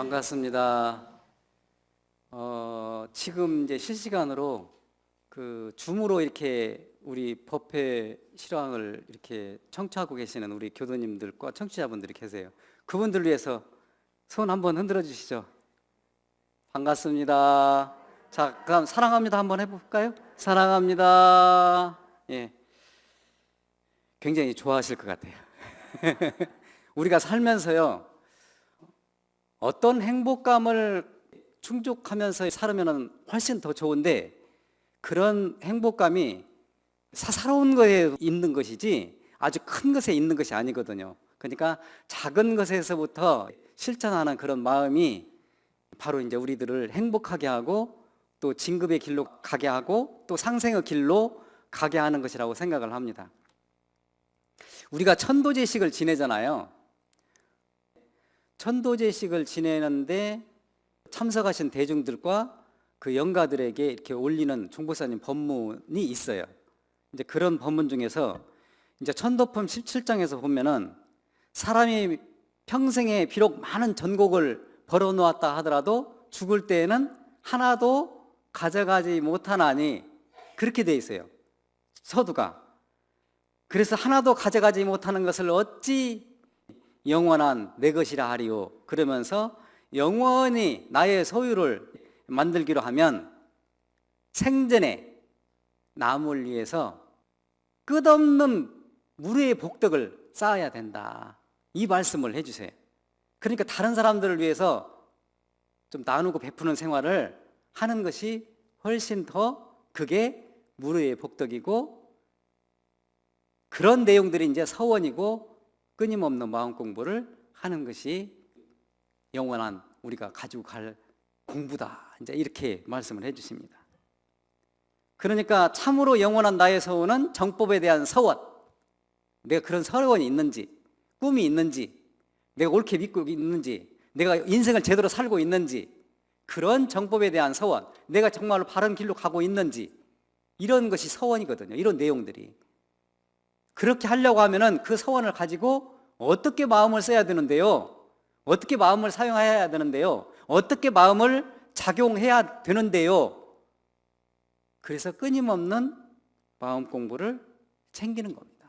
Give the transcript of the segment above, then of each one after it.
반갑습니다. 지금 이제 실시간으로 그 줌으로 이렇게 우리 법회 실황을 이렇게 청취하고 계시는 우리 교도님들과 청취자분들이 계세요. 그분들 위해서 손 한번 흔들어 주시죠. 반갑습니다. 자, 그럼 사랑합니다 한번 해볼까요? 사랑합니다. 예, 굉장히 좋아하실 것 같아요. 우리가 살면서요, 어떤 행복감을 충족하면서 살으면 훨씬 더 좋은데, 그런 행복감이 사사로운 것에 있는 것이지 아주 큰 것에 있는 것이 아니거든요. 그러니까 작은 것에서부터 실천하는 그런 마음이 바로 이제 우리들을 행복하게 하고 또 진급의 길로 가게 하고 또 상생의 길로 가게 하는 것이라고 생각을 합니다. 우리가 천도제식을 지내잖아요. 천도제식을 지내는데 참석하신 대중들과 그 영가들에게 이렇게 올리는 종보사님 법문이 있어요. 이제 그런 법문 중에서 이제 천도품 17장에서 보면은 사람이 평생에 비록 많은 전곡을 벌어 놓았다 하더라도 죽을 때에는 하나도 가져가지 못하나니, 그렇게 돼 있어요, 서두가. 그래서 하나도 가져가지 못하는 것을 어찌 영원한 내 것이라 하리요, 그러면서 영원히 나의 소유를 만들기로 하면 생전에 남을 위해서 끝없는 무료의 복덕을 쌓아야 된다, 이 말씀을 해주세요. 그러니까 다른 사람들을 위해서 좀 나누고 베푸는 생활을 하는 것이 훨씬 더 그게 무료의 복덕이고, 그런 내용들이 이제 서원이고 끊임없는 마음 공부를 하는 것이 영원한 우리가 가지고 갈 공부다, 이제 이렇게 말씀을 해주십니다. 그러니까 참으로 영원한 나의 서원은 정법에 대한 서원, 내가 그런 서원이 있는지, 꿈이 있는지, 내가 옳게 믿고 있는지, 내가 인생을 제대로 살고 있는지, 그런 정법에 대한 서원, 내가 정말로 바른 길로 가고 있는지, 이런 것이 서원이거든요. 이런 내용들이. 그렇게 하려고 하면은 그 서원을 가지고 어떻게 마음을 써야 되는데요, 어떻게 마음을 사용해야 되는데요, 어떻게 마음을 작용해야 되는데요. 그래서 끊임없는 마음 공부를 챙기는 겁니다.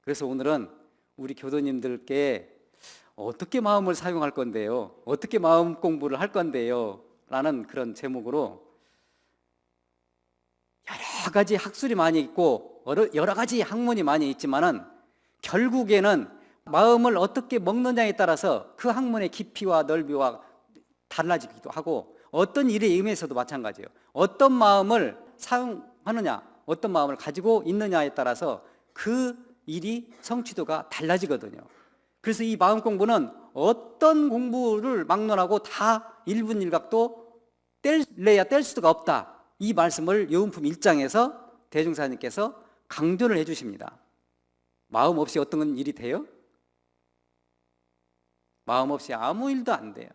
그래서 오늘은 우리 교도님들께 어떻게 마음을 사용할 건데요, 어떻게 마음 공부를 할 건데요 라는 그런 제목으로 여러 가지 학술이 많이 있고 여러 가지 학문이 많이 있지만은 결국에는 마음을 어떻게 먹느냐에 따라서 그 학문의 깊이와 넓이와 달라지기도 하고, 어떤 일에 임해서도 마찬가지예요. 어떤 마음을 사용하느냐, 어떤 마음을 가지고 있느냐에 따라서 그 일이 성취도가 달라지거든요. 그래서 이 마음 공부는 어떤 공부를 막론하고 다 일분일각도 뗄래야 뗄 수가 없다, 이 말씀을 요은품 1장에서 대종사님께서 강조를 해주십니다. 마음 없이 어떤 일이 돼요? 마음 없이 아무 일도 안 돼요.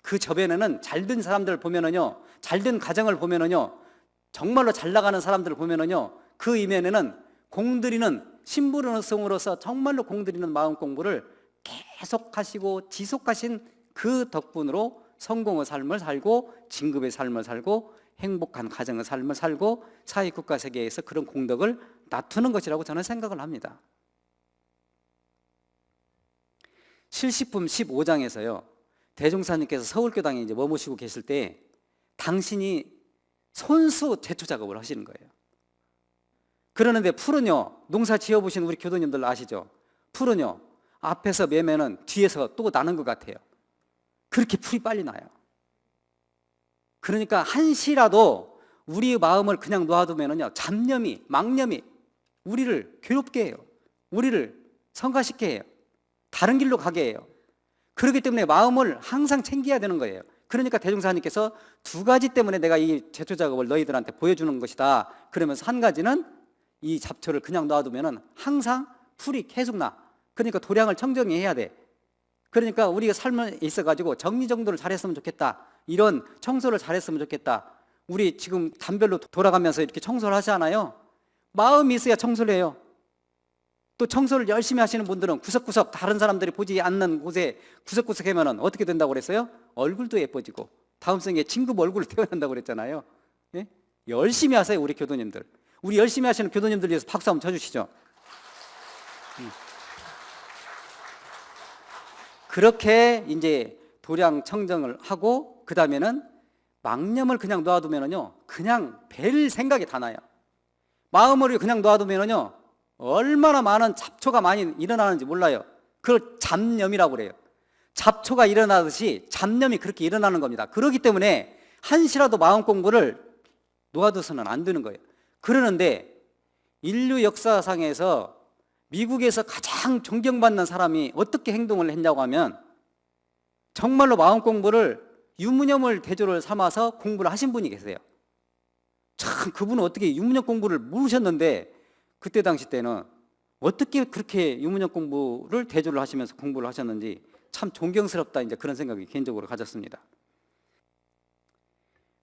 그 저변에는 잘된 사람들을 보면은요, 잘된 가정을 보면은요, 정말로 잘 나가는 사람들을 보면은요, 그 이면에는 공들이는 신부로서로서 정말로 공들이는 마음 공부를 계속하시고 지속하신 그 덕분으로 성공의 삶을 살고 진급의 삶을 살고 행복한 가정의 삶을 살고 사회국가 세계에서 그런 공덕을 나누는 것이라고 저는 생각을 합니다. 실시품 15장에서요, 대종사님께서 서울교당에 이제 머무시고 계실 때 당신이 손수 제초 작업을 하시는 거예요. 그러는데 풀은요, 농사 지어보신 우리 교도님들 아시죠? 풀은요, 앞에서 매면은 뒤에서 또 나는 것 같아요. 그렇게 풀이 빨리 나요. 그러니까 한시라도 우리 마음을 그냥 놔두면은요, 잡념이, 망념이 우리를 괴롭게 해요. 우리를 성가시게 해요. 다른 길로 가게 해요. 그렇기 때문에 마음을 항상 챙겨야 되는 거예요. 그러니까 대종사님께서 두 가지 때문에 내가 이 제초 작업을 너희들한테 보여주는 것이다, 그러면서 한 가지는 이 잡초를 그냥 놔두면은 항상 풀이 계속 나. 그러니까 도량을 청정히 해야 돼. 그러니까 우리가 삶에 있어가지고 정리정돈을 잘했으면 좋겠다, 이런 청소를 잘했으면 좋겠다. 우리 지금 단별로 돌아가면서 이렇게 청소를 하잖아요. 마음이 있어야 청소를 해요. 또 청소를 열심히 하시는 분들은 구석구석 다른 사람들이 보지 않는 곳에 구석구석 하면은 어떻게 된다고 그랬어요? 얼굴도 예뻐지고 다음 생에 친구 얼굴을 태어난다고 그랬잖아요. 예? 열심히 하세요, 우리 교도님들. 우리 열심히 하시는 교도님들 위해서 박수 한번 쳐주시죠. 그렇게 이제 도량 청정을 하고 그 다음에는 망념을 그냥 놔두면은요, 그냥 뵐 생각이 다 나요. 마음을 그냥 놔두면은요, 얼마나 많은 잡초가 많이 일어나는지 몰라요. 그걸 잡념이라고 그래요. 잡초가 일어나듯이 잡념이 그렇게 일어나는 겁니다. 그렇기 때문에 한시라도 마음 공부를 놓아둬서는 안 되는 거예요. 그러는데 인류 역사상에서 미국에서 가장 존경받는 사람이 어떻게 행동을 했냐고 하면 정말로 마음 공부를 유무념을 대조를 삼아서 공부를 하신 분이 계세요. 참 그분은 어떻게 유무념 공부를 모르셨는데 그때 당시 때는 어떻게 그렇게 유무념 공부를 대조를 하시면서 공부를 하셨는지 참 존경스럽다, 이제 그런 생각이 개인적으로 가졌습니다.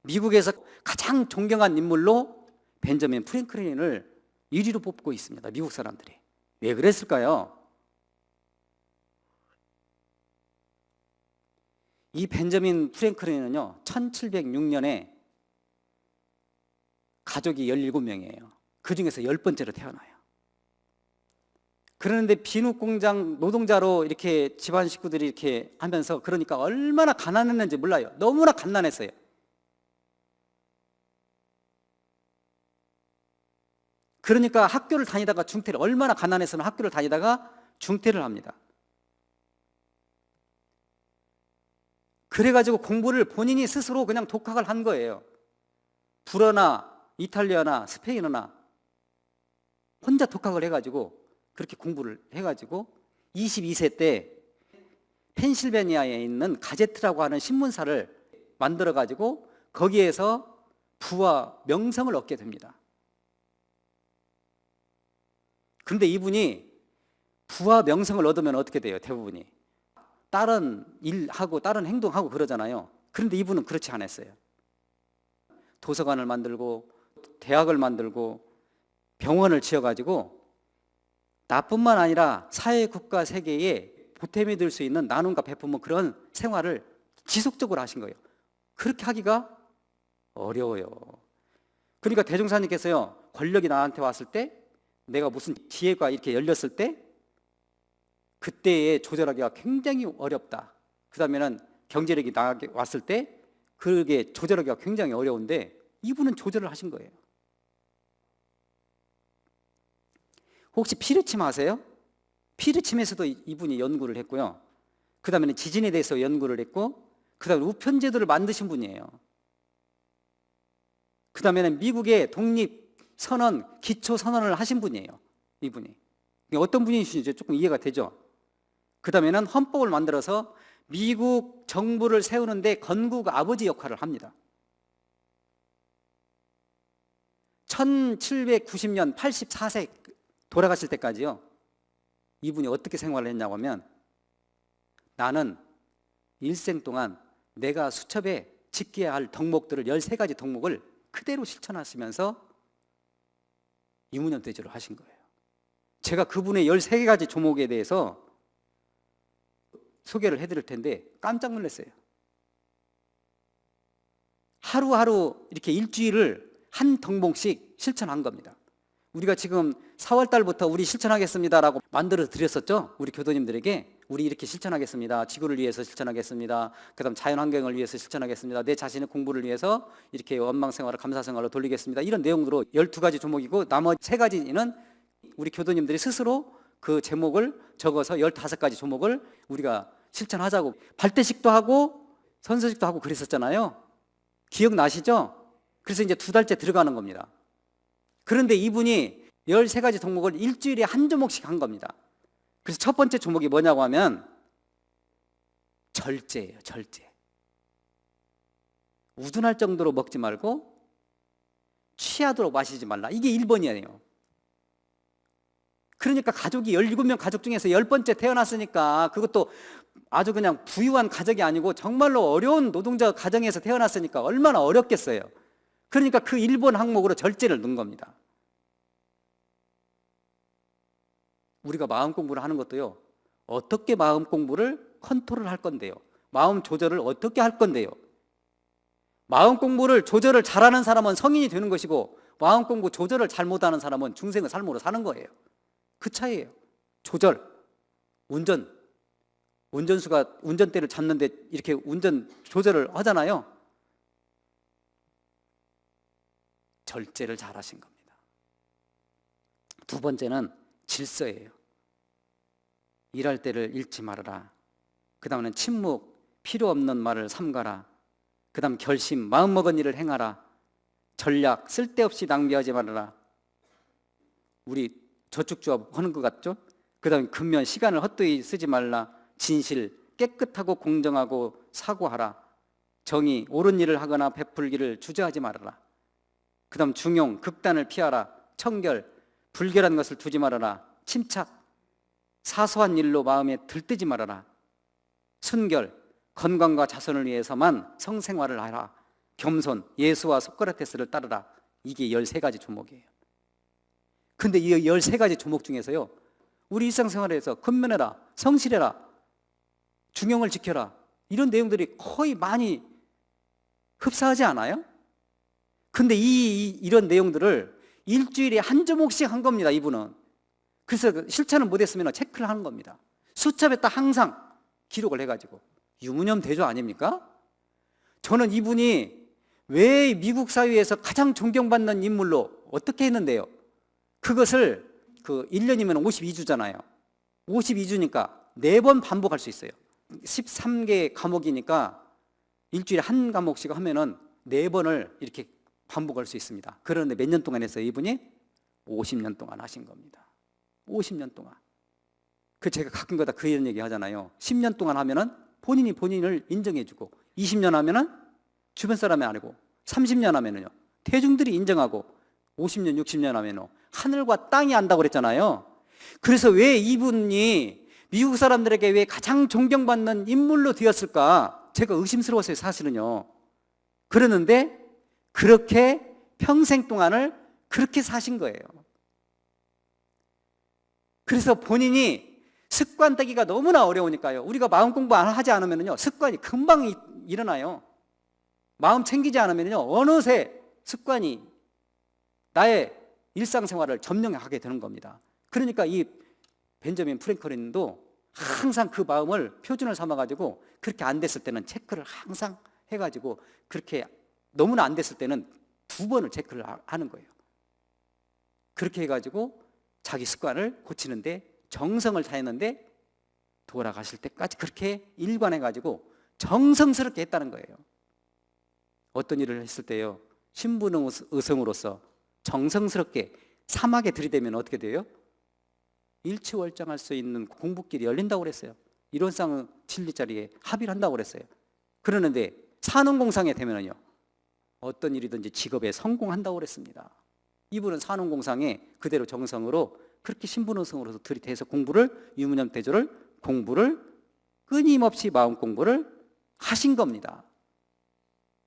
미국에서 가장 존경한 인물로 벤저민 프랭클린을 1위로 뽑고 있습니다. 미국 사람들이. 왜 그랬을까요? 이 벤저민 프랭클린은요 1706년에 가족이 17명이에요. 그 중에서 10번째로 태어나요. 그러는데 비누공장 노동자로 이렇게 집안 식구들이 이렇게 하면서, 그러니까 얼마나 가난했는지 몰라요. 너무나 갓난했어요. 그러니까 학교를 다니다가 중퇴를, 얼마나 가난해서는 학교를 다니다가 중퇴를 합니다. 그래가지고 공부를 본인이 스스로 그냥 독학을 한 거예요. 불어나 이탈리아나 스페인어나 혼자 독학을 해가지고 그렇게 공부를 해가지고 22세 때 펜실베니아에 있는 가제트라고 하는 신문사를 만들어가지고 거기에서 부와 명성을 얻게 됩니다. 근데 이분이 부와 명성을 얻으면 어떻게 돼요? 대부분이 다른 일하고 다른 행동하고 그러잖아요. 그런데 이분은 그렇지 않았어요. 도서관을 만들고 대학을 만들고 병원을 지어가지고 나뿐만 아니라 사회, 국가, 세계에 보탬이 될 수 있는 나눔과 베푸는 그런 생활을 지속적으로 하신 거예요. 그렇게 하기가 어려워요. 그러니까 대종사님께서요, 권력이 나한테 왔을 때, 내가 무슨 기회가 이렇게 열렸을 때 그때에 조절하기가 굉장히 어렵다. 그 다음에는 경제력이 나게 왔을 때 그게 조절하기가 굉장히 어려운데 이분은 조절을 하신 거예요. 혹시 피르침 아세요? 피르침에서도 이분이 연구를 했고요. 그 다음에는 지진에 대해서 연구를 했고, 그 다음에 우편제도를 만드신 분이에요. 그 다음에는 미국의 독립선언, 기초선언을 하신 분이에요. 이분이. 어떤 분이신지 조금 이해가 되죠? 그 다음에는 헌법을 만들어서 미국 정부를 세우는데 건국 아버지 역할을 합니다. 1790년 84세 돌아가실 때까지요, 이분이 어떻게 생활을 했냐고 하면, 나는 일생 동안 내가 수첩에 지켜야 할 덕목들을 13가지 덕목을 그대로 실천하시면서 유무념 대조를 하신 거예요. 제가 그분의 13가지 조목에 대해서 소개를 해드릴 텐데 깜짝 놀랐어요. 하루하루 이렇게 일주일을 한 덕목씩 실천한 겁니다. 우리가 지금 4월 달부터 우리 실천하겠습니다라고 만들어 드렸었죠. 우리 교도님들에게 우리 이렇게 실천하겠습니다. 지구를 위해서 실천하겠습니다. 그다음 자연환경을 위해서 실천하겠습니다. 내 자신의 공부를 위해서 이렇게 원망생활을 감사생활로 돌리겠습니다. 이런 내용으로 12가지 조목이고, 나머지 3가지는 우리 교도님들이 스스로 그 제목을 적어서 15가지 조목을 우리가 실천하자고 발대식도 하고 선서식도 하고 그랬었잖아요. 기억나시죠? 그래서 이제 2달째 들어가는 겁니다. 그런데 이분이 13가지 덕목을 일주일에 한 조목씩 한 겁니다. 그래서 첫 번째 조목이 뭐냐고 하면 절제예요. 절제. 우둔할 정도로 먹지 말고 취하도록 마시지 말라. 이게 1번이에요. 그러니까 가족이 17명 가족 중에서 10번째 태어났으니까, 그것도 아주 그냥 부유한 가족이 아니고 정말로 어려운 노동자 가정에서 태어났으니까 얼마나 어렵겠어요. 그러니까 그 1번 항목으로 절제를 넣은 겁니다. 우리가 마음 공부를 하는 것도요, 어떻게 마음 공부를 컨트롤 할 건데요, 마음 조절을 어떻게 할 건데요. 마음 공부를 조절을 잘하는 사람은 성인이 되는 것이고, 마음 공부 조절을 잘못하는 사람은 중생의 삶으로 사는 거예요. 그 차이예요. 조절, 운전수가 운전대를 잡는데 이렇게 운전 조절을 하잖아요. 절제를 잘하신 겁니다. 두 번째는 질서예요. 일할 때를 잃지 말아라. 그 다음에는 침묵, 필요 없는 말을 삼가라. 그 다음 결심, 마음먹은 일을 행하라. 전략, 쓸데없이 낭비하지 말아라. 우리 저축조합 하는 것 같죠? 그 다음에 근면, 시간을 헛되이 쓰지 말라. 진실, 깨끗하고 공정하고 사고하라. 정의, 옳은 일을 하거나 베풀기를 주저하지 말아라. 그 다음 중용, 극단을 피하라. 청결, 불결한 것을 두지 말아라. 침착, 사소한 일로 마음에 들뜨지 말아라. 순결, 건강과 자손을 위해서만 성생활을 하라. 겸손, 예수와 소크라테스를 따르라. 이게 13가지 조목이에요. 근데 이 13가지 조목 중에서요, 우리 일상생활에서 근면해라, 성실해라, 중용을 지켜라, 이런 내용들이 거의 많이 흡사하지 않아요? 근데 이런 내용들을 일주일에 한 조목씩 한 겁니다, 이분은. 그래서 실천을 못했으면 체크를 하는 겁니다. 수첩에다 항상 기록을 해가지고. 유무념 대조 아닙니까? 저는 이분이 왜 미국 사회에서 가장 존경받는 인물로 어떻게 했는데요, 그것을 1년이면 52주잖아요. 52주니까 4번 반복할 수 있어요. 13개 과목이니까 일주일에 한 과목씩 하면은 4번을 이렇게 반복할 수 있습니다. 그런데 몇 년 동안 했어요? 이분이 50년 동안 하신 겁니다. 50년 동안. 제가 가끔가다 이런 얘기 하잖아요. 10년 동안 하면은 본인이 본인을 인정해주고, 20년 하면은 주변 사람이 아니고, 30년 하면은요 대중들이 인정하고, 50년, 60년 하면은 하늘과 땅이 안다고 그랬잖아요. 그래서 왜 이분이 미국 사람들에게 왜 가장 존경받는 인물로 되었을까? 제가 의심스러웠어요, 사실은요. 그러는데 그렇게 평생 동안을 그렇게 사신 거예요. 그래서 본인이 습관 되기가 너무나 어려우니까요, 우리가 마음 공부 하지 않으면요 습관이 금방 일어나요. 마음 챙기지 않으면요 어느새 습관이 나의 일상생활을 점령하게 되는 겁니다. 그러니까 이 벤저민 프랭클린도 항상 그 마음을 표준을 삼아가지고, 그렇게 안 됐을 때는 체크를 항상 해가지고, 그렇게 너무나 안 됐을 때는 2번을 체크를 하는 거예요. 그렇게 해가지고 자기 습관을 고치는데 정성을 다했는데, 돌아가실 때까지 그렇게 일관해가지고 정성스럽게 했다는 거예요. 어떤 일을 했을 때요, 신분의성으로서 정성스럽게 사막에 들이대면 어떻게 돼요? 일취월장할 수 있는 공부길이 열린다고 그랬어요. 이론상 진리자리에 합의를 한다고 그랬어요. 그러는데 산업공상에 되면요 어떤 일이든지 직업에 성공한다고 그랬습니다. 이분은 산업공상에 그대로 정성으로 그렇게 신분의성으로서 들이대서 공부를, 유무념 대조를, 공부를 끊임없이 마음 공부를 하신 겁니다.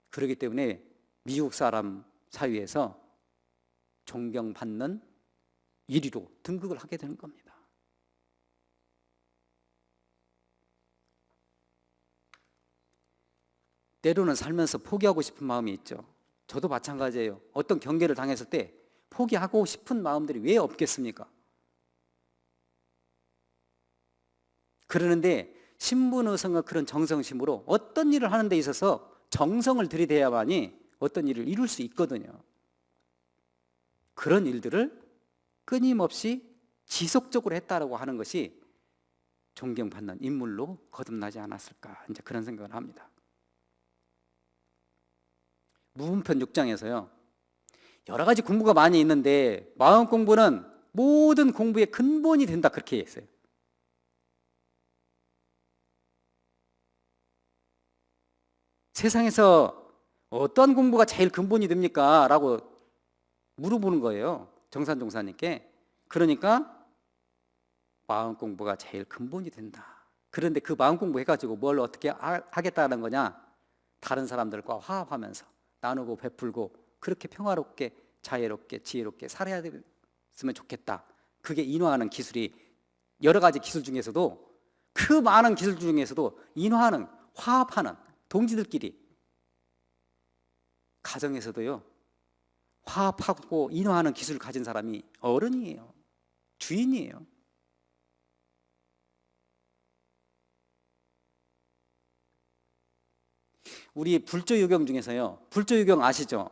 그렇기 때문에 미국 사람 사이에서 존경받는 1위로 등극을 하게 되는 겁니다. 때로는 살면서 포기하고 싶은 마음이 있죠. 저도 마찬가지예요. 어떤 경계를 당했을 때 포기하고 싶은 마음들이 왜 없겠습니까? 그러는데 신분의성과 그런 정성심으로 어떤 일을 하는 데 있어서 정성을 들이대야만이 어떤 일을 이룰 수 있거든요. 그런 일들을 끊임없이 지속적으로 했다라고 하는 것이 존경받는 인물로 거듭나지 않았을까, 이제 그런 생각을 합니다. 무분편 6장에서요 여러 가지 공부가 많이 있는데 마음 공부는 모든 공부의 근본이 된다, 그렇게 했어요. 세상에서 어떤 공부가 제일 근본이 됩니까? 라고 물어보는 거예요, 정산 종사님께. 그러니까 마음 공부가 제일 근본이 된다. 그런데 그 마음 공부 해가지고 뭘 어떻게 하겠다는 거냐? 다른 사람들과 화합하면서 나누고 베풀고 그렇게 평화롭게 자애롭게 지혜롭게 살아야 됐으면 좋겠다. 그게 인화하는 기술이 여러 가지 기술 중에서도 그 많은 기술 중에서도 인화하는, 화합하는 동지들끼리 가정에서도요 화합하고 인화하는 기술을 가진 사람이 어른이에요. 주인이에요. 우리 불조유경 중에서요, 불조유경 아시죠?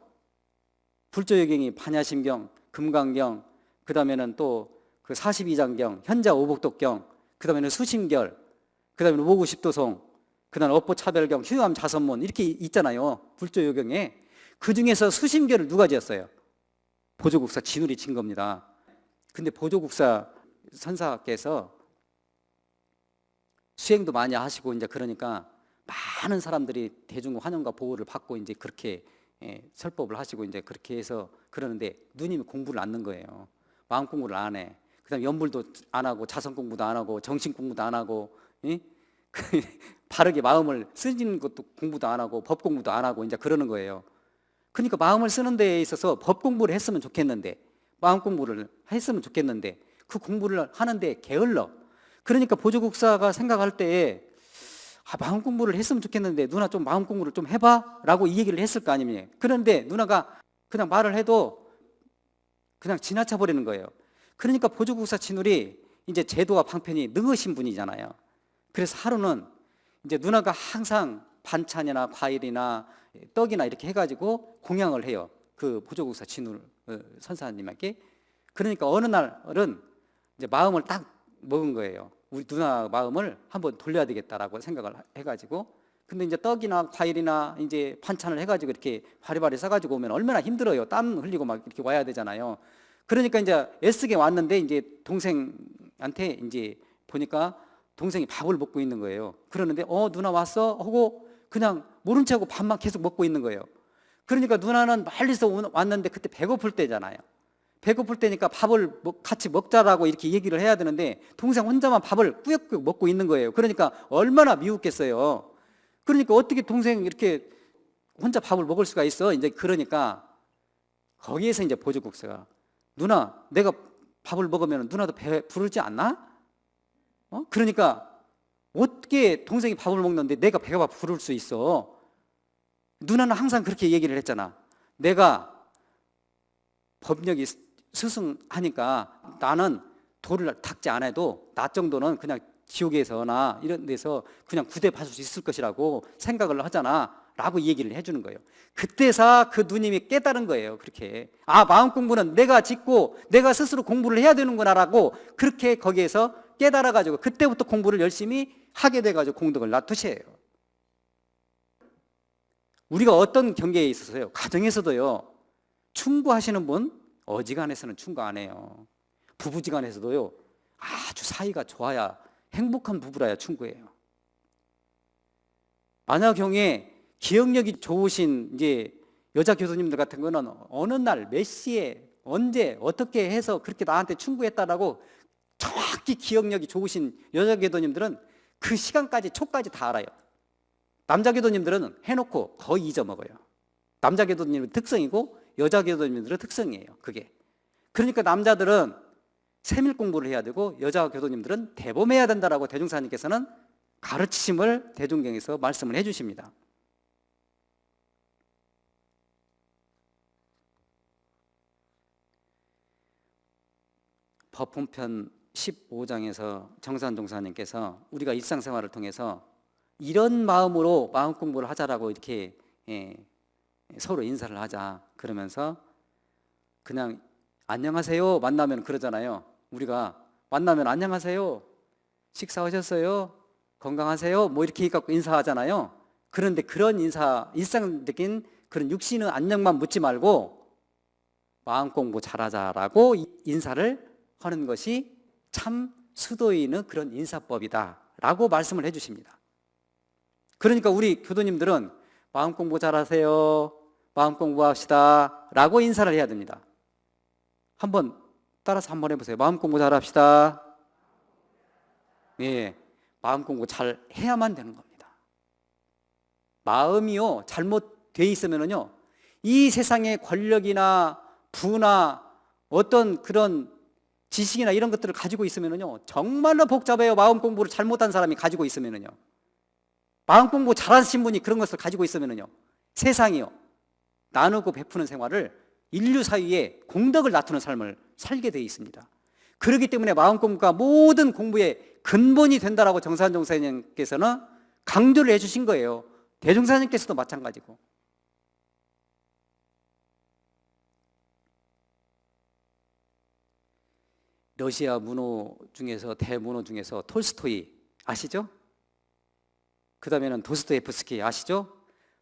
불조유경이 반야심경, 금강경, 그 다음에는 또 그 42장경, 현자 오복독경, 그 다음에는 수심결, 그 다음에는 모구십도송, 그 다음에 업보차별경, 휴암 자선문 이렇게 있잖아요. 불조유경에. 그 중에서 수심결을 누가 지었어요? 보조국사 진울이 진 겁니다. 근데 보조국사 선사께서 수행도 많이 하시고 이제 그러니까 많은 사람들이 대중 환영과 보호를 받고 이제 그렇게 설법을 하시고 이제 그렇게 해서 그러는데 누님이 공부를 안 하는 거예요. 마음 공부를 안 해. 그다음에 연불도 안 하고 자선 공부도 안 하고 정신 공부도 안 하고 바르게 마음을 쓰는 것도 공부도 안 하고 법 공부도 안 하고 이제 그러는 거예요. 그러니까 마음을 쓰는 데에 있어서 법 공부를 했으면 좋겠는데 마음 공부를 했으면 좋겠는데 그 공부를 하는데 게을러. 그러니까 보조국사가 생각할 때에 마음 공부를 했으면 좋겠는데 누나 좀 마음 공부를 좀 해봐 라고 이 얘기를 했을 거 아닙니까? 그런데 누나가 그냥 말을 해도 그냥 지나쳐 버리는 거예요. 그러니까 보조국사 진울이 이제 제도와 방편이 능으신 분이잖아요. 그래서 하루는 이제 누나가 항상 반찬이나 과일이나 떡이나 이렇게 해가지고 공양을 해요. 그 보조국사 진울 선사님에게. 그러니까 어느 날은 이제 마음을 딱 먹은 거예요. 우리 누나 마음을 한번 돌려야 되겠다라고 생각을 해가지고. 근데 이제 떡이나 과일이나 이제 반찬을 해가지고 이렇게 바리바리 싸가지고 오면 얼마나 힘들어요. 땀 흘리고 막 이렇게 와야 되잖아요. 그러니까 이제 애쓰게 왔는데 이제 동생한테 이제 보니까 동생이 밥을 먹고 있는 거예요. 그러는데 누나 왔어? 하고 그냥 모른 척하고 밥만 계속 먹고 있는 거예요. 그러니까 누나는 멀리서 왔는데 그때 배고플 때잖아요. 배고플 때니까 밥을 같이 먹자라고 이렇게 얘기를 해야 되는데 동생 혼자만 밥을 꾸역꾸역 먹고 있는 거예요. 그러니까 얼마나 미웠겠어요. 그러니까 어떻게 동생 이렇게 혼자 밥을 먹을 수가 있어? 이제 그러니까 거기에서 이제 보조국사가 누나 내가 밥을 먹으면 누나도 배 부르지 않나? 그러니까 어떻게 동생이 밥을 먹는데 내가 배가 부를 수 있어? 누나는 항상 그렇게 얘기를 했잖아. 내가 법력이 스승하니까 나는 도를 닦지 않아도 나 정도는 그냥 지옥에서나 이런 데서 그냥 구대 받을 수 있을 것이라고 생각을 하잖아 라고 얘기를 해주는 거예요. 그때서 그 누님이 깨달은 거예요. 그렇게 마음 공부는 내가 짓고 내가 스스로 공부를 해야 되는구나 라고 그렇게 거기에서 깨달아가지고 그때부터 공부를 열심히 하게 돼가지고 공덕을 낳으셔요. 우리가 어떤 경계에 있어서요, 가정에서도요 충고하시는 분 어지간해서는 충고 안 해요. 부부지간에서도요 아주 사이가 좋아야 행복한 부부라야 충고해요. 만약 경우에 기억력이 좋으신 이제 여자 교수님들 같은 거는 어느 날 몇 시에 언제 어떻게 해서 그렇게 나한테 충고했다라고 정확히 기억력이 좋으신 여자 교도님들은 그 시간까지 초까지 다 알아요. 남자 교도님들은 해놓고 거의 잊어먹어요. 남자 교도님은 특성이고 여자 교도님들은 특성이에요. 그게. 그러니까 남자들은 세밀 공부를 해야 되고 여자 교도님들은 대범해야 된다라고 대종사님께서는 가르치심을 대종경에서 말씀을 해주십니다. 법본편 15장에서 정산종사님께서 우리가 일상생활을 통해서 이런 마음으로 마음 공부를 하자라고 이렇게 서로 인사를 하자 그러면서 그냥 안녕하세요 만나면 그러잖아요. 우리가 만나면 안녕하세요 식사하셨어요 건강하세요 뭐 이렇게 갖고 인사하잖아요. 그런데 그런 인사 일상적인 그런 육신의 안녕만 묻지 말고 마음 공부 잘하자라고 인사를 하는 것이 참 수도인의 그런 인사법이다 라고 말씀을 해주십니다. 그러니까 우리 교도님들은 마음 공부 잘하세요 마음 공부합시다 라고 인사를 해야 됩니다. 한번 따라서 한번 해보세요. 마음 공부 잘합시다. 예, 마음 공부 잘 해야만 되는 겁니다. 마음이요 잘못되어 있으면요 이 세상의 권력이나 부나 어떤 그런 지식이나 이런 것들을 가지고 있으면요, 정말로 복잡해요. 마음 공부를 잘못한 사람이 가지고 있으면요, 마음 공부 잘하신 분이 그런 것을 가지고 있으면요, 세상이요, 나누고 베푸는 생활을, 인류 사이에 공덕을 나누는 삶을 살게 되어 있습니다. 그렇기 때문에 마음 공부가 모든 공부의 근본이 된다라고 정사한 선생님께서는 강조를 해주신 거예요. 대종사님께서도 마찬가지고. 러시아 문호 중에서, 대문호 중에서 톨스토이 아시죠? 그 다음에는 도스토옙스키 아시죠?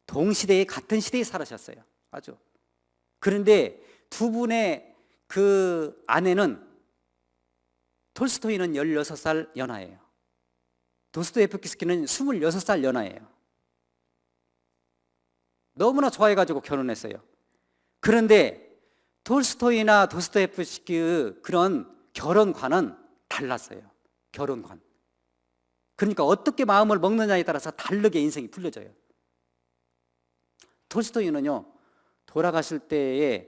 동시대에, 같은 시대에 살으셨어요. 아주. 그런데 두 분의 그 아내는, 톨스토이는 16살 연하예요. 도스토옙스키는 26살 연하예요. 너무나 좋아해가지고 결혼했어요. 그런데 톨스토이나 도스토옙스키의 그런 결혼관은 달랐어요. 결혼관. 그러니까 어떻게 마음을 먹느냐에 따라서 다르게 인생이 풀려져요. 톨스토이는요, 돌아가실 때에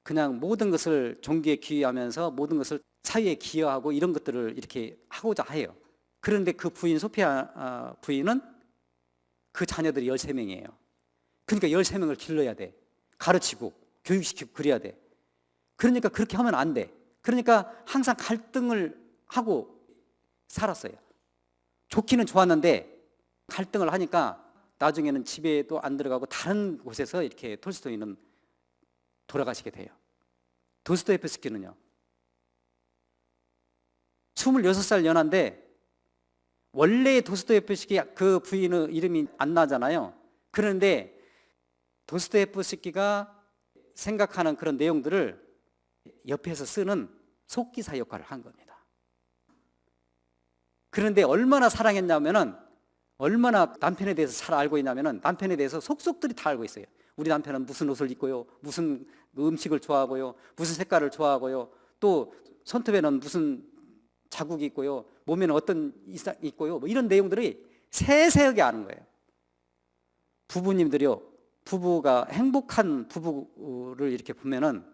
그냥 모든 것을 종교에 기여하면서 모든 것을 사회에 기여하고 이런 것들을 이렇게 하고자 해요. 그런데 그 부인, 소피아 부인은, 그 자녀들이 13명이에요. 그러니까 13명을 길러야 돼. 가르치고 교육시키고 그래야 돼. 그러니까 그렇게 하면 안 돼. 그러니까 항상 갈등을 하고 살았어요. 좋기는 좋았는데 갈등을 하니까 나중에는 집에도 안 들어가고 다른 곳에서 이렇게 톨스토이는 돌아가시게 돼요. 도스토옙스키는요, 26살 연하인데, 원래 도스토옙스키 그 부인의 이름이 안 나잖아요. 그런데 도스토옙스키가 생각하는 그런 내용들을 옆에서 쓰는 속기사 역할을 한 겁니다. 그런데 얼마나 사랑했냐면은, 얼마나 남편에 대해서 잘 알고 있냐면은, 남편에 대해서 속속들이 다 알고 있어요. 우리 남편은 무슨 옷을 입고요, 무슨 음식을 좋아하고요, 무슨 색깔을 좋아하고요, 또 손톱에는 무슨 자국이 있고요, 몸에는 어떤 이상이 있고요, 뭐 이런 내용들이 세세하게 아는 거예요. 부부님들이요, 부부가 행복한 부부를 이렇게 보면은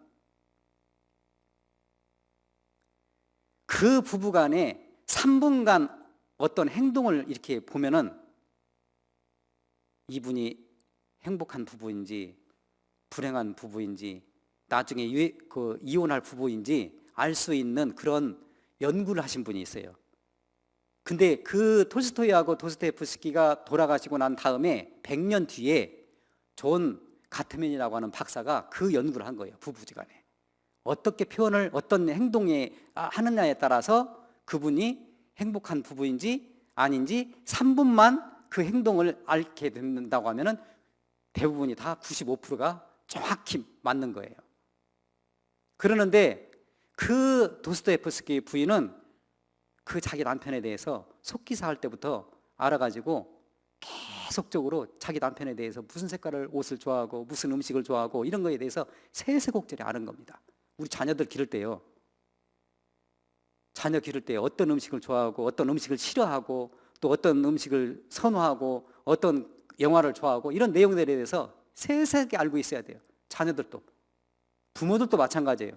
그 부부간에 3분간 어떤 행동을 이렇게 보면은 이분이 행복한 부부인지 불행한 부부인지 나중에 이혼할 부부인지 알 수 있는 그런 연구를 하신 분이 있어요. 근데 그 톨스토이하고 도스토옙스키가 돌아가시고 난 다음에 100년 뒤에 존 가트맨이라고 하는 박사가 그 연구를 한 거예요. 부부지간에 어떻게 표현을, 어떤 행동에 하느냐에 따라서 그분이 행복한 부부인지 아닌지 3분만 그 행동을 알게 된다고 하면은 대부분이 다 95%가 정확히 맞는 거예요. 그러는데 그 도스토옙스키 부인은 그 자기 남편에 대해서 속기사 할 때부터 알아가지고 계속적으로 자기 남편에 대해서 무슨 색깔을 옷을 좋아하고 무슨 음식을 좋아하고 이런 거에 대해서 세세곡절히 아는 겁니다. 우리 자녀들 기를 때요, 자녀 기를 때 어떤 음식을 좋아하고 어떤 음식을 싫어하고 또 어떤 음식을 선호하고 어떤 영화를 좋아하고 이런 내용들에 대해서 세세하게 알고 있어야 돼요. 자녀들도, 부모들도 마찬가지예요.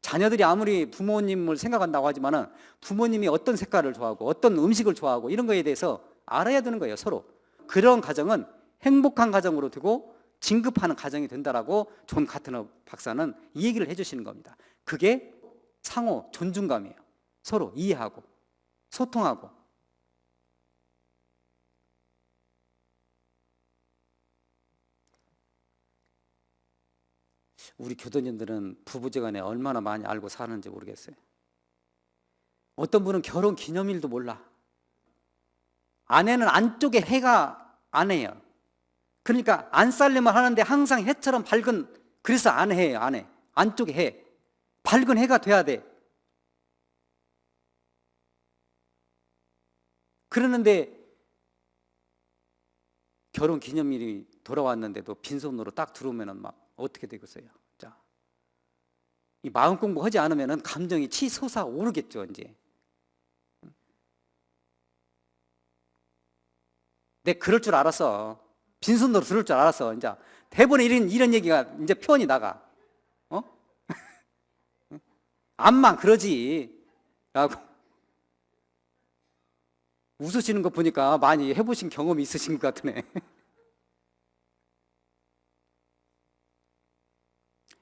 자녀들이 아무리 부모님을 생각한다고 하지만은 부모님이 어떤 색깔을 좋아하고 어떤 음식을 좋아하고 이런 거에 대해서 알아야 되는 거예요, 서로. 그런 가정은 행복한 가정으로 되고 진급하는 가정이 된다라고 존 가트너 박사는 이 얘기를 해주시는 겁니다. 그게 상호 존중감이에요. 서로 이해하고 소통하고. 우리 교도님들은 부부지간에 얼마나 많이 알고 사는지 모르겠어요. 어떤 분은 결혼 기념일도 몰라. 아내는 안쪽에 해가 안 해요. 그러니까 안 살림을 하는데 항상 해처럼 밝은, 그래서 안 해요. 안 해. 안쪽에 해. 밝은 해가 돼야 돼. 그러는데 결혼 기념일이 돌아왔는데도 빈손으로 딱 들어오면은 막 어떻게 되겠어요? 자, 이 마음 공부하지 않으면은 감정이 치솟아 오르겠죠, 이제. 내 그럴 줄 알았어. 빈손으로 들을 줄 알았어. 이제 대본에 이런 얘기가 이제 표현이 나가. 암만 그러지 라고 웃으시는 거 보니까 많이 해보신 경험이 있으신 것 같으네.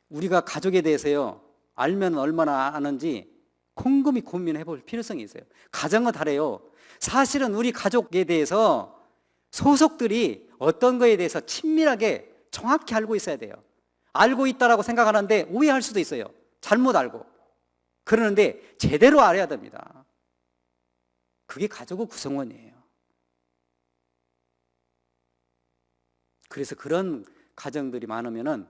우리가 가족에 대해서요, 알면 얼마나 아는지 곰곰이 고민해 볼 필요성이 있어요. 가정은 다래요. 사실은 우리 가족에 대해서 소속들이 어떤 거에 대해서 친밀하게 정확히 알고 있어야 돼요. 알고 있다라고 생각하는데 오해할 수도 있어요. 잘못 알고. 그러는데 제대로 알아야 됩니다. 그게 가족의 구성원이에요. 그래서 그런 가정들이 많으면은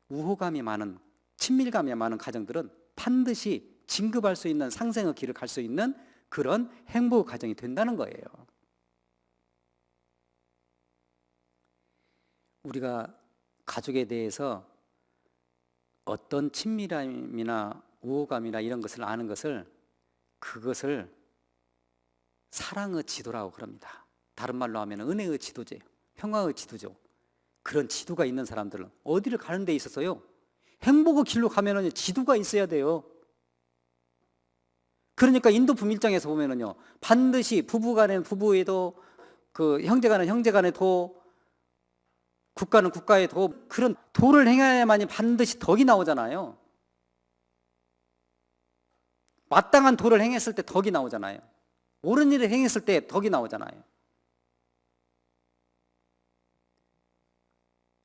우호감이 많은, 친밀감이 많은 가정들은 반드시 진급할 수 있는, 상생의 길을 갈 수 있는 그런 행복의 가정이 된다는 거예요. 우리가 가족에 대해서 어떤 친밀함이나 우호감이나 이런 것을 아는 것을, 그것을 사랑의 지도라고 그럽니다. 다른 말로 하면 은혜의 지도제요, 평화의 지도죠. 그런 지도가 있는 사람들은 어디를 가는 데 있어서요, 행복의 길로 가면은 지도가 있어야 돼요. 그러니까 인도 분밀장에서 보면은요, 반드시 부부간에는 부부에도, 그 형제간은 형제간에 도, 국가는 국가의 도, 그런 도를 행해야만이 반드시 덕이 나오잖아요. 마땅한 도를 행했을 때 덕이 나오잖아요. 옳은 일을 행했을 때 덕이 나오잖아요.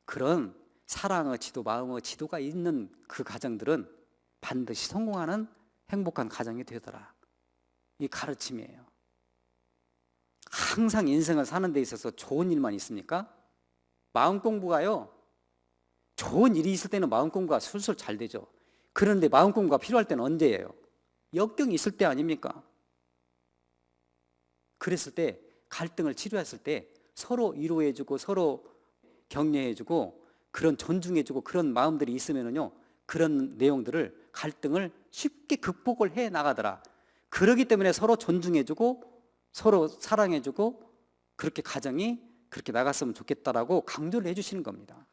그런 사랑의 지도, 마음의 지도가 있는 그 가정들은 반드시 성공하는 행복한 가정이 되더라. 이 가르침이에요. 항상 인생을 사는 데 있어서 좋은 일만 있습니까? 마음 공부가요, 좋은 일이 있을 때는 마음 공부가 술술 잘 되죠. 그런데 마음 공부가 필요할 때는 언제예요? 역경이 있을 때 아닙니까? 그랬을 때, 갈등을 치료했을 때 서로 위로해주고 서로 격려해주고 그런 존중해주고 그런 마음들이 있으면은요, 그런 내용들을, 갈등을 쉽게 극복을 해 나가더라. 그러기 때문에 서로 존중해주고 서로 사랑해주고 그렇게 가정이 그렇게 나갔으면 좋겠다라고 강조를 해주시는 겁니다.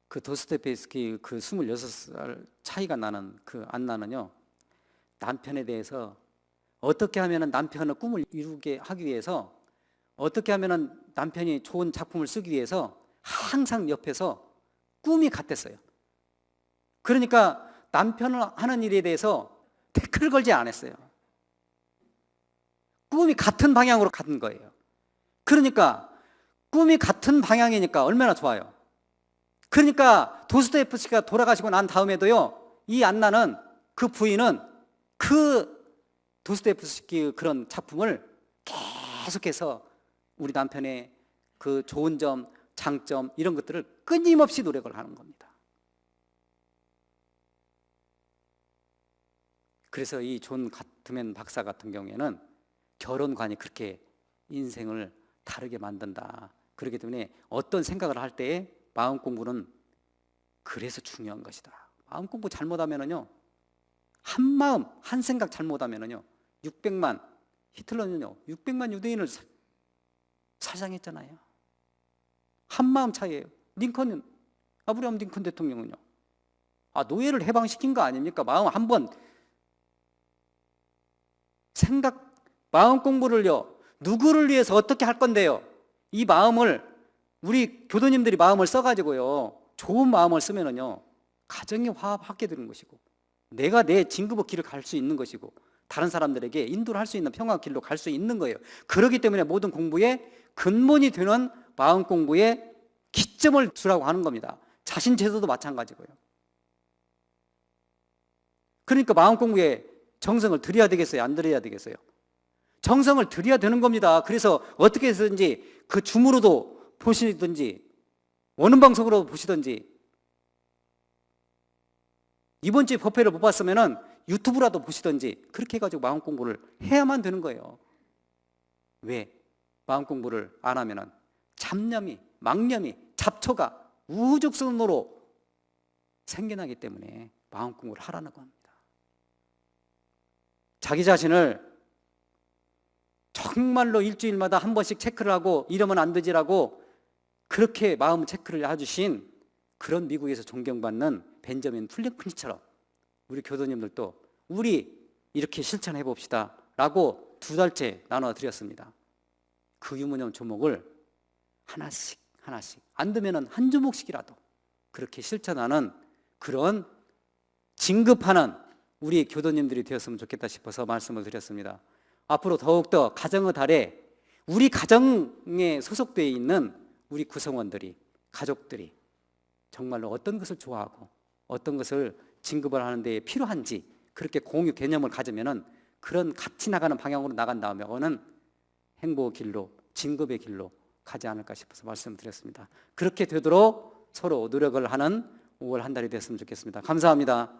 그 도스토옙스키 그 26살 차이가 나는 그 안나는요, 남편에 대해서 어떻게 하면 남편의 꿈을 이루게 하기 위해서, 어떻게 하면 남편이 좋은 작품을 쓰기 위해서 항상 옆에서 꿈이 같았어요. 그러니까 남편을 하는 일에 대해서 태클을 걸지 않았어요. 꿈이 같은 방향으로 가는 거예요. 그러니까 꿈이 같은 방향이니까 얼마나 좋아요. 그러니까 도스토옙스키가 돌아가시고 난 다음에도요, 이 안나는, 그 부인은 그 도스토옙스키 그런 작품을 계속해서 우리 남편의 그 좋은 점, 장점, 이런 것들을 끊임없이 노력을 하는 겁니다. 그래서 이 존 가트맨 박사 같은 경우에는 결혼관이 그렇게 인생을 다르게 만든다. 그렇기 때문에 어떤 생각을 할 때에 마음 공부는 그래서 중요한 것이다. 마음 공부 잘못하면은요, 한 마음, 한 생각 잘못하면은요, 600만, 히틀러는요, 600만 유대인을 살상했잖아요. 한 마음 차이예요. 링컨은, 아브라함 링컨 대통령은요, 노예를 해방시킨 거 아닙니까? 마음 한번 생각, 마음 공부를요, 누구를 위해서 어떻게 할 건데요? 이 마음을, 우리 교도님들이 마음을 써가지고요, 좋은 마음을 쓰면은요, 가정이 화합하게 되는 것이고, 내가 내 진급의 길을 갈 수 있는 것이고, 다른 사람들에게 인도를 할 수 있는 평화 길로 갈 수 있는 거예요. 그렇기 때문에 모든 공부의 근본이 되는 마음 공부에 기점을 두라고 하는 겁니다. 자신 제도도 마찬가지고요. 그러니까 마음 공부에 정성을 들여야 되겠어요? 안 들여야 되겠어요? 정성을 들여야 되는 겁니다. 그래서 어떻게 해서든지 그 줌으로도 보시든지 원음 방송으로 보시든지, 이번 주에 법회를 못 봤으면은 유튜브라도 보시든지 그렇게 해가지고 마음 공부를 해야만 되는 거예요. 왜? 마음 공부를 안 하면은 잡념이, 망념이, 잡초가 우후죽순으로 생겨나기 때문에 마음 공부를 하라는 겁니다. 자기 자신을 정말로 일주일마다 한 번씩 체크를 하고 이러면 안 되지라고 그렇게 마음 체크를 해주신 그런 미국에서 존경받는 벤저민 프랭클린처럼 우리 교도님들도 우리 이렇게 실천해 봅시다 라고 2달째 나눠 드렸습니다. 그 유무념 조목을 하나씩 안 되면 한 조목씩이라도 그렇게 실천하는 그런 진급하는 우리 교도님들이 되었으면 좋겠다 싶어서 말씀을 드렸습니다. 앞으로 더욱더 가정의 달에 우리 가정에 소속되어 있는 우리 구성원들이, 가족들이 정말로 어떤 것을 좋아하고 어떤 것을 진급을 하는 데 필요한지 그렇게 공유 개념을 가지면은 그런 같이 나가는 방향으로 나간 다음에는 행복의 길로, 진급의 길로 가지 않을까 싶어서 말씀드렸습니다. 그렇게 되도록 서로 노력을 하는 5월 한 달이 됐으면 좋겠습니다. 감사합니다.